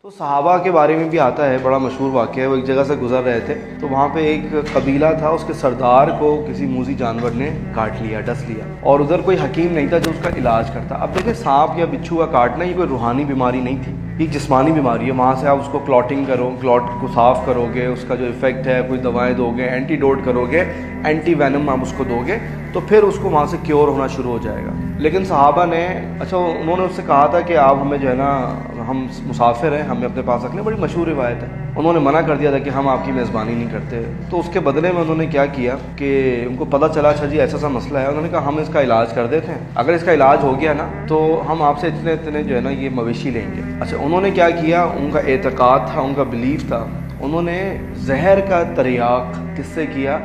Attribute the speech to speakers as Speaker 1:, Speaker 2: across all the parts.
Speaker 1: تو صحابہ کے بارے میں بھی آتا ہے، بڑا مشہور واقعہ ہے۔ وہ ایک جگہ سے گزر رہے تھے تو وہاں پہ ایک قبیلہ تھا، اس کے سردار کو کسی موذی جانور نے کاٹ لیا، ڈس لیا، اور ادھر کوئی حکیم نہیں تھا جو اس کا علاج کرتا۔ اب دیکھیں، سانپ یا بچھو کا کاٹنا یہ کوئی روحانی بیماری نہیں تھی، یہ جسمانی بیماری ہے۔ وہاں سے آپ اس کو کلاٹنگ کرو، کلاٹ کو صاف کرو گے، اس کا جو افیکٹ ہے کوئی دوائیں دو گے، اینٹی ڈوٹ کرو گے، اینٹی وینم آپ اس کو دو گے تو پھر اس کو وہاں سے کیور ہونا شروع ہو جائے گا۔ لیکن صحابہ نے انہوں نے اس سے کہا تھا کہ آپ ہمیں جو ہے نا، ہم مسافر ہیں، ہمیں اپنے پاس رکھ لیں، بڑی مشہور روایت ہے۔ انہوں نے منع کر دیا تھا کہ ہم آپ کی میزبانی نہیں کرتے۔ تو اس کے بدلے میں انہوں نے کیا کیا کہ ان کو پتہ چلا اچھا جی ایسا سا مسئلہ ہے، انہوں نے کہا ہم اس کا علاج کر دیتے ہیں، اگر اس کا علاج ہو گیا نا تو ہم آپ سے اتنے جو ہے نا یہ مویشی لیں گے۔ اچھا، انہوں نے کیا کیا، ان کا اعتقاد تھا، ان کا بلیف تھا، انہوں نے زہر کا تریاق کس سے کیا؟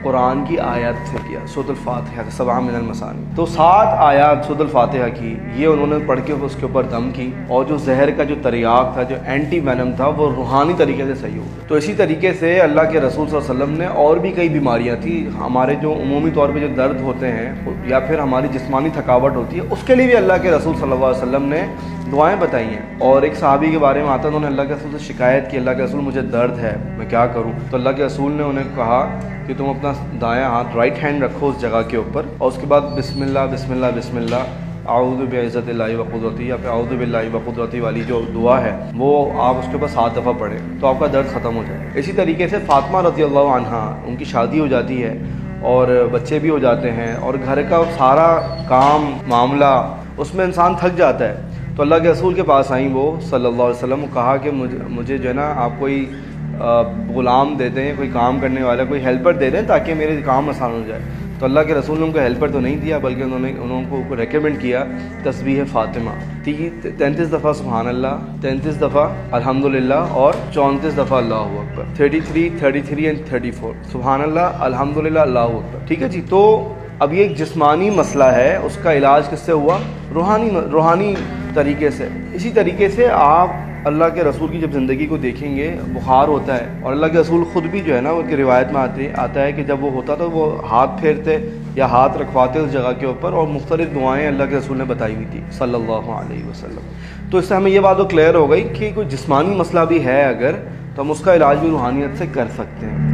Speaker 1: قرآن کی آیات سے کیا، سورۃ الفاتحہ، 7 من المثانی، تو 7 آیات سورۃ الفاتحہ کی یہ انہوں نے پڑھ کے اس کے اوپر دم کی، اور جو زہر کا جو تریاق تھا، جو اینٹی وینم تھا، وہ روحانی طریقے سے صحیح ہو گیا۔ تو اسی طریقے سے اللہ کے رسول صلی اللہ علیہ وسلم نے اور بھی کئی بیماریاں تھیں، ہمارے جو عمومی طور پہ جو درد ہوتے ہیں یا پھر ہماری جسمانی تھکاوٹ ہوتی ہے، اس کے لیے بھی اللہ کے رسول صلی اللہ علیہ وسلم نے دعائیں بتائی ہیں۔ اور ایک صحابی کے بارے میں آتا ہے، انہوں نے اللہ کے رسول سے شکایت کی، اللہ کے رسول مجھے درد ہے، میں کیا کروں؟ تو اللہ کے رسول نے انہیں کہا کہ تم اپنا دایاں ہاتھ رائٹ ہینڈ رکھو اس جگہ کے اوپر، اور اس کے بعد بسم اللہ بسم اللہ بسم اللہ اعوذ بعزت اللہ وقدرتی یا پھر اعوذ باللہ وقدرتی والی جو دعا ہے وہ آپ اس کے اوپر 7 دفعہ پڑھیں تو آپ کا درد ختم ہو جائے۔ اسی طریقے سے فاطمہ رضی اللہ عنہا، ان کی شادی ہو جاتی ہے اور بچے بھی ہو جاتے ہیں، اور گھر کا سارا کام معاملہ اس میں انسان تھک جاتا ہے، تو اللہ کے رسول کے پاس آئیں وہ صلی اللہ علیہ وسلم، کہا کہ مجھے جو ہے نا آپ کوئی غلام دے دیں، کوئی کام کرنے والا، کوئی ہیلپر دے دیں تاکہ میرے کام آسان ہو جائے۔ تو اللہ کے رسول نے ان کو ہیلپر تو نہیں دیا، بلکہ انہوں کو ریکمنڈ کیا تسبیح فاطمہ، 33 دفعہ سبحان اللہ، 33 دفعہ الحمدللہ، اور 34 دفعہ اللہ اکبر، 33 33 اینڈ 34 سبحان اللہ الحمدللہ اللہ اکبر۔ ٹھیک ہے جی، تو اب یہ ایک جسمانی مسئلہ ہے، اس کا علاج کس سے ہوا؟ روحانی طریقے سے۔ اسی طریقے سے آپ اللہ کے رسول کی جب زندگی کو دیکھیں گے، بخار ہوتا ہے، اور اللہ کے رسول خود بھی جو ہے نا، ان کی روایت میں آتا ہے کہ جب وہ ہوتا تو وہ ہاتھ پھیرتے یا ہاتھ رکھواتے اس جگہ کے اوپر، اور مختلف دعائیں اللہ کے رسول نے بتائی ہوئی تھی صلی اللہ علیہ وسلم۔ تو اس سے ہمیں یہ بات تو کلیئر ہو گئی کہ کوئی جسمانی مسئلہ بھی ہے اگر، تو ہم اس کا علاج بھی روحانیت سے کر سکتے ہیں۔